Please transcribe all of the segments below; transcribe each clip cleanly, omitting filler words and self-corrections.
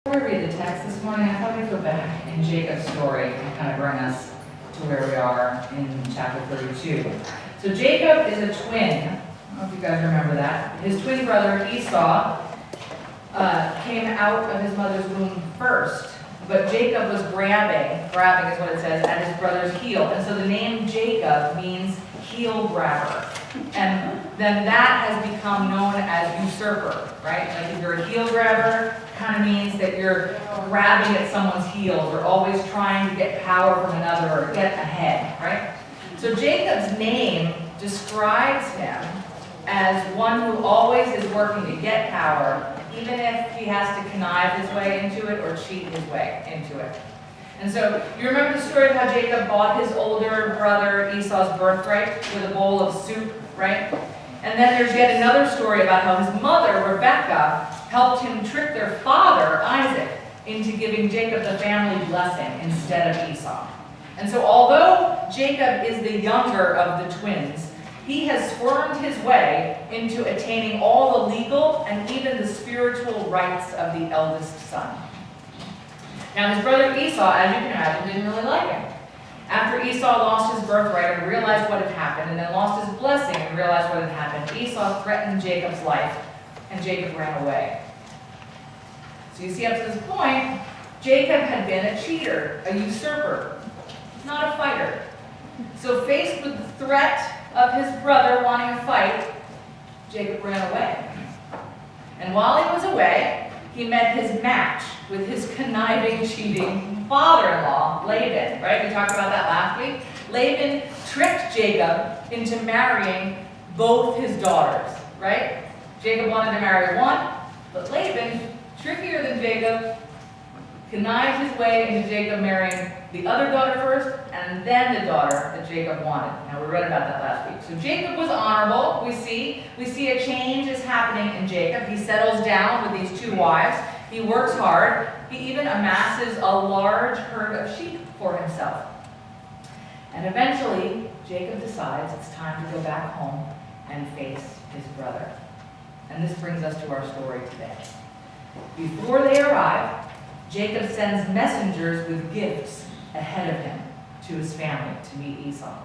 Before we read the text this morning, I thought we'd go back in Jacob's story and kind of bring us to where we are in chapter 32. So Jacob is a twin. I don't know if you guys remember that. His twin brother Esau came out of his mother's womb first, but Jacob was grabbing is what it says, at his brother's heel. And so the name Jacob means heel grabber. And then that has become known as usurper, right? Like if you're a heel grabber, kind of means that you're grabbing at someone's heels or always trying to get power from another or get ahead, right? So Jacob's name describes him as one who always is working to get power, even if he has to connive his way into it or cheat his way into it. And so you remember the story of how Jacob bought his older brother Esau's birthright with a bowl of soup, right? And then there's yet another story about how his mother, Rebekah, helped him trick their father, Isaac, into giving Jacob the family blessing instead of Esau. And so although Jacob is the younger of the twins, he has squirmed his way into attaining all the legal and even the spiritual rights of the eldest son. Now his brother Esau, as you can imagine, didn't really like him. After Esau lost his birthright and realized what had happened, and then lost his blessing and realized what had happened, Esau threatened Jacob's life, and Jacob ran away. So you see, up to this point, Jacob had been a cheater, a usurper, not a fighter. So faced with the threat of his brother wanting a fight, Jacob ran away. And while he was away, he met his match with his conniving, cheating father-in-law, Laban, right? We talked about that last week. Laban tricked Jacob into marrying both his daughters, right? Jacob wanted to marry one, but Laban, trickier than Jacob, connived his way into Jacob marrying the other daughter first, and then the daughter that Jacob wanted. Now, we read about that last week. So Jacob was honorable, we see. We see a change is happening in Jacob. He settles down with these two wives. He works hard. He even amasses a large herd of sheep for himself. And eventually, Jacob decides it's time to go back home and face his brother. And this brings us to our story today. Before they arrive, Jacob sends messengers with gifts ahead of him to his family to meet Esau.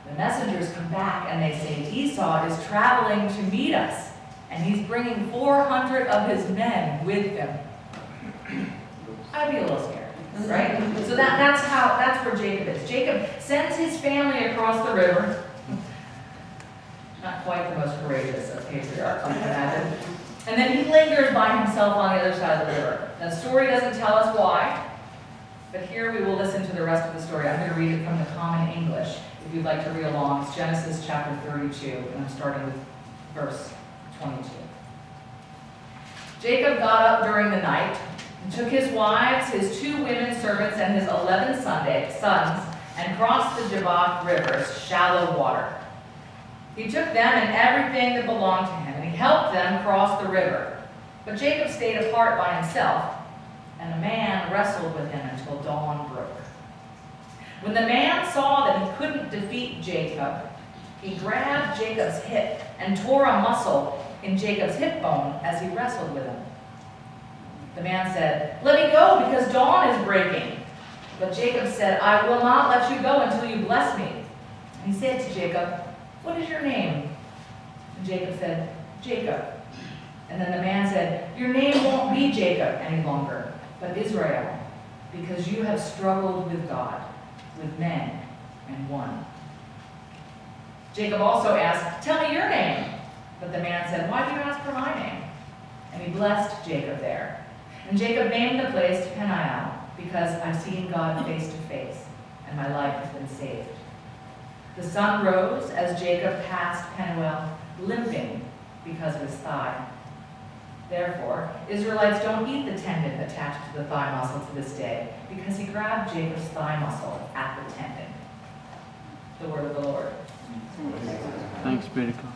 The messengers come back and they say, Esau is traveling to meet us, and he's bringing 400 of his men with him. I'd be a little scared, right? So that's where Jacob is. Jacob sends his family across the river. Not quite the most courageous of patriarchs, I can imagine. And then he lingers by himself on the other side of the river. Now, the story doesn't tell us why, but here we will listen to the rest of the story. I'm going to read it from the Common English, if you'd like to read along. It's Genesis chapter 32, and I'm starting with verse 22. Jacob got up during the night and took his wives, his 2 women servants, and his 11 sons, and crossed the Jabbok River, shallow water. He took them and everything that belonged to him, and he helped them cross the river. But Jacob stayed apart by himself, and a man wrestled with him until dawn broke. When the man saw that he couldn't defeat Jacob, he grabbed Jacob's hip and tore a muscle in Jacob's hip bone as he wrestled with him. The man said, "Let me go, because dawn is breaking." But Jacob said, "I will not let you go until you bless me." And he said to Jacob, "What is your name?" And Jacob said, "Jacob." And then the man said, "Your name won't be Jacob any longer, but Israel, because you have struggled with God, with men, and won." Jacob also asked, "Tell me your name." But the man said, "Why do you ask for my name?" And he blessed Jacob there. And Jacob named the place Peniel, because I've seen God face to face, and my life has been saved. The sun rose as Jacob passed Peniel, limping because of his thigh. Therefore, Israelites don't eat the tendon attached to the thigh muscle to this day, because he grabbed Jacob's thigh muscle at the tendon. The word of the Lord. Thanks be to God.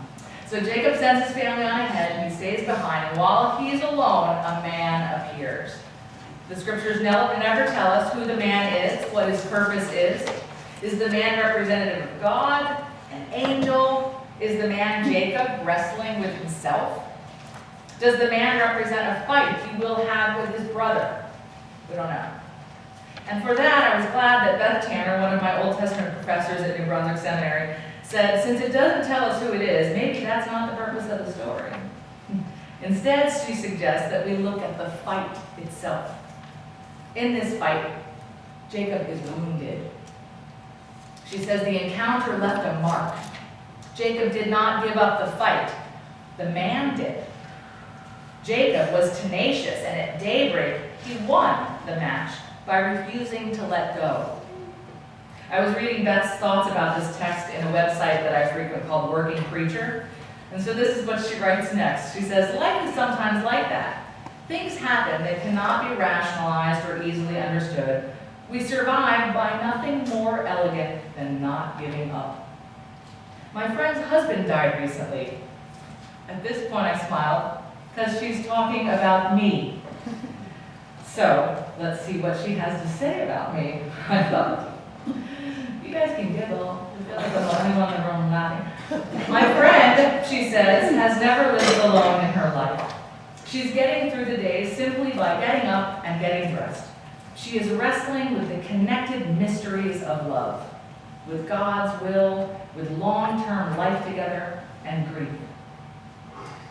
So Jacob sends his family on ahead, and he stays behind, and while he is alone, a man appears. The scriptures never tell us who the man is, what his purpose is. Is the man representative of God, an angel? Is the man Jacob wrestling with himself? Does the man represent a fight he will have with his brother? We don't know. And for that, I was glad that Beth Tanner, one of my Old Testament professors at New Brunswick Seminary, said, since it doesn't tell us who it is, maybe that's not the purpose of the story. Instead, she suggests that we look at the fight itself. In this fight, Jacob is wounded. She says the encounter left a mark. Jacob did not give up the fight. The man did. Jacob was tenacious, and at daybreak, he won the match by refusing to let go. I was reading Beth's thoughts about this text in a website that I frequent called Working Preacher. And so this is what she writes next. She says, life is sometimes like that. Things happen that cannot be rationalized or easily understood. We survive by nothing more elegant than not giving up. My friend's husband died recently. At this point I smiled, because she's talking about me. So, let's see what she has to say about me, I thought. You guys can giggle. Anyone in the room laughing. My friend, she says, has never lived alone in her life. She's getting through the days simply by getting up and getting dressed. She is wrestling with the connected mysteries of love, with God's will, with long-term life together, and grief.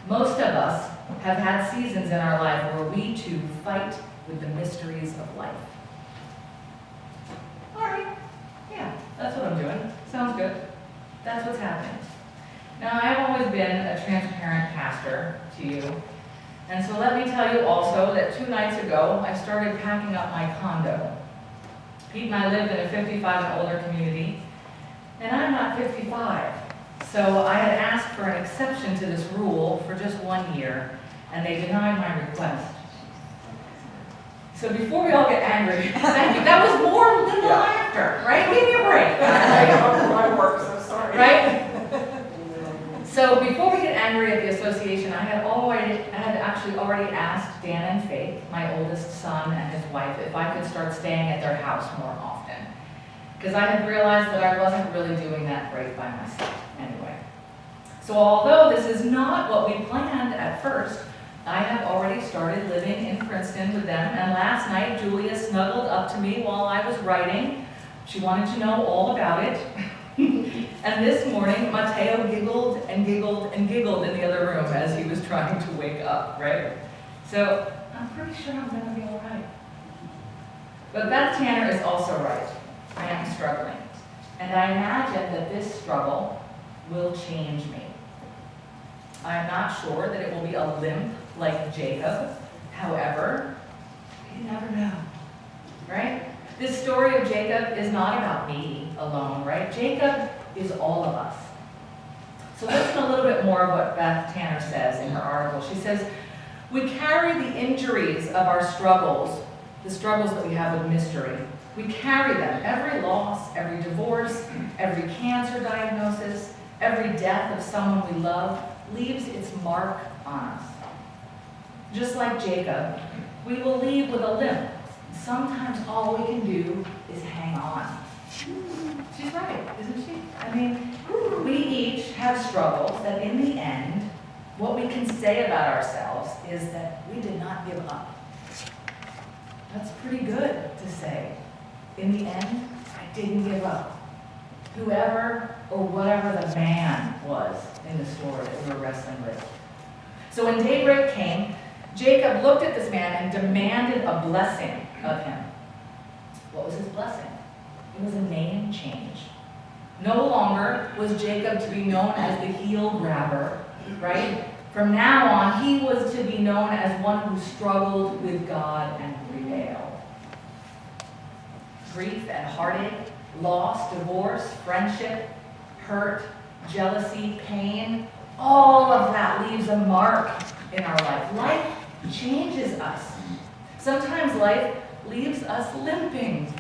Most of us have had seasons in our life where we too fight with the mysteries of life. All right, yeah, that's what I'm doing. Sounds good. That's what's happening. Now, I've always been a transparent pastor to you. And so let me tell you also that 2 nights ago, I started packing up my condo. Pete and I live in a 55 and older community, and I'm not 55. So I had asked for an exception to this rule for just 1 year, and they denied my request. So before we all get angry, thank you. That was more than the laughter, right? Give me a break. My work, so sorry. Right? So before we get angry at the association, I had actually already asked Dan and Faith, my oldest son and his wife, if I could start staying at their house more often. Because I had realized that I wasn't really doing that great by myself anyway. So although this is not what we planned at first, I have already started living in Princeton with them, and last night Julia snuggled up to me while I was writing. She wanted to know all about it. And this morning, Mateo giggled and giggled and giggled in the other room as he was trying to wake up, right? So I'm pretty sure I'm going to be all right. But Beth Tanner is also right. I am struggling. And I imagine that this struggle will change me. I'm not sure that it will be a limp like Jacob. However, you never know, right? This story of Jacob is not about me alone, right? Jacob is all of us. So listen a little bit more of what Beth Tanner says in her article. She says, we carry the injuries of our struggles, the struggles that we have with mystery. We carry them. Every loss, every divorce, every cancer diagnosis, every death of someone we love leaves its mark on us. Just like Jacob, we will leave with a limp. Sometimes all we can do is hang on. She's right, isn't she? I mean, we each have struggles that in the end, what we can say about ourselves is that we did not give up. That's pretty good to say. In the end, I didn't give up. Whoever or whatever the man was in the story that we were wrestling with. So when daybreak came, Jacob looked at this man and demanded a blessing of him. What was his blessing? It was a name change. No longer was Jacob to be known as the heel grabber, right? From now on, he was to be known as one who struggled with God and prevailed. Grief and heartache, loss, divorce, friendship, hurt, jealousy, pain, all of that leaves a mark in our life. Life changes us. Sometimes life leaves us limping,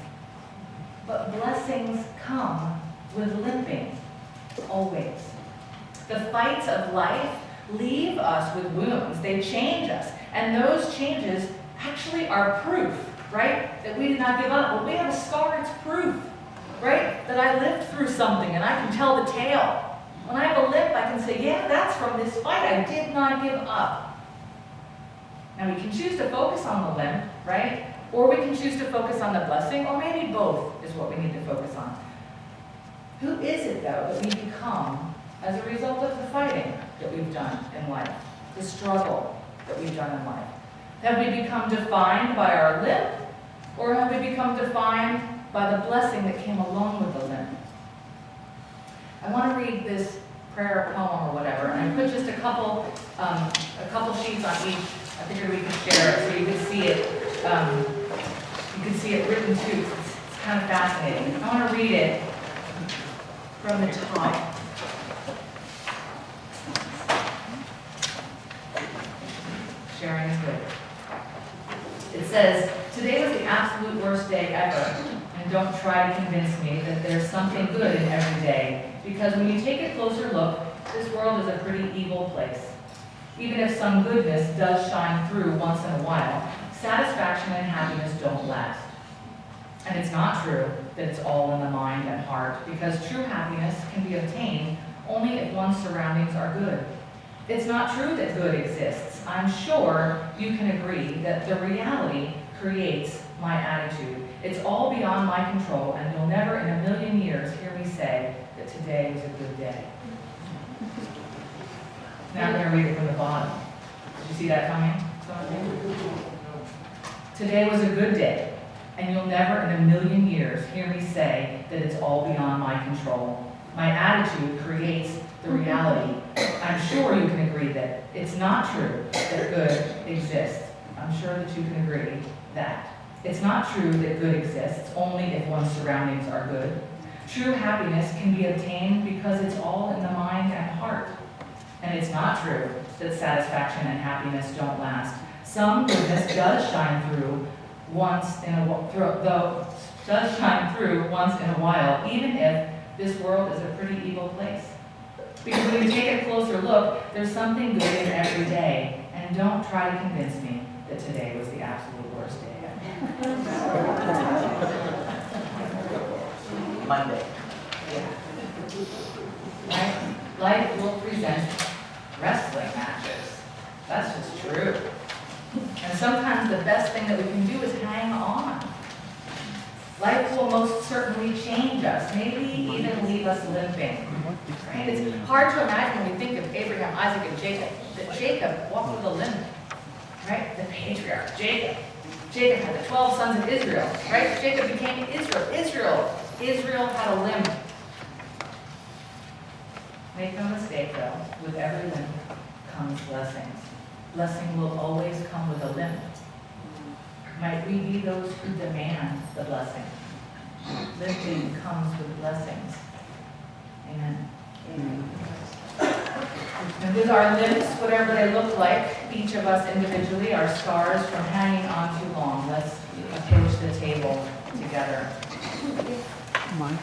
but blessings come with limping, always. The fights of life leave us with wounds. They change us, and those changes actually are proof, right, that we did not give up. When we have a scar, it's proof, right, that I lived through something, and I can tell the tale. When I have a limp, I can say, yeah, that's from this fight. I did not give up. And we can choose to focus on the limp, right? Or we can choose to focus on the blessing, or maybe both is what we need to focus on. Who is it, though, that we become as a result of the fighting that we've done in life, the struggle that we've done in life? Have we become defined by our limp, or have we become defined by the blessing that came along with the limp? I want to read this prayer poem or whatever, and I put just a couple sheets on each. I figured we could share it so you could see it. You can see it written too. It's kind of fascinating. I want to read it from the top. Sharing is good. It says, "Today was the absolute worst day ever, and don't try to convince me that there's something good in every day, because when you take a closer look, this world is a pretty evil place. Even if some goodness does shine through once in a while, satisfaction and happiness don't last. And it's not true that it's all in the mind and heart, because true happiness can be obtained only if one's surroundings are good. It's not true that good exists. I'm sure you can agree that the reality creates my attitude. It's all beyond my control, and you'll never in a million years hear me say that today was a good day." Now I'm going to read it from the bottom. Did you see that coming? "Today was a good day, and you'll never in a million years hear me say that it's all beyond my control. My attitude creates the reality. I'm sure you can agree that it's not true that good exists. I'm sure that you can agree that. It's not true that good exists only if one's surroundings are good. True happiness can be obtained because it's all in the mind and heart. And it's not true that satisfaction and happiness don't last. Some goodness does shine through once in a while, even if this world is a pretty evil place. Because when you take a closer look, there's something good in every day. And don't try to convince me that today was the absolute worst day ever." Monday. Right? Life will present wrestling matches. That's just true. And sometimes the best thing that we can do is hang on. Life will most certainly change us, maybe even leave us limping. Right? It's hard to imagine when we think of Abraham, Isaac, and Jacob, that Jacob walked with a limp. Right? The patriarch, Jacob. Jacob had the 12 sons of Israel. Right? Jacob became Israel. Israel had a limp. Make no mistake, though, with every limp comes blessings. Blessing will always come with a limp. Might we be those who demand the blessing? Limping comes with blessings. Amen. Amen. And with our limps, whatever they look like, each of us individually, our scars from hanging on too long, let's approach the table together. Mike.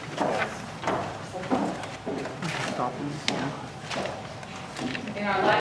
Stop him. In our life.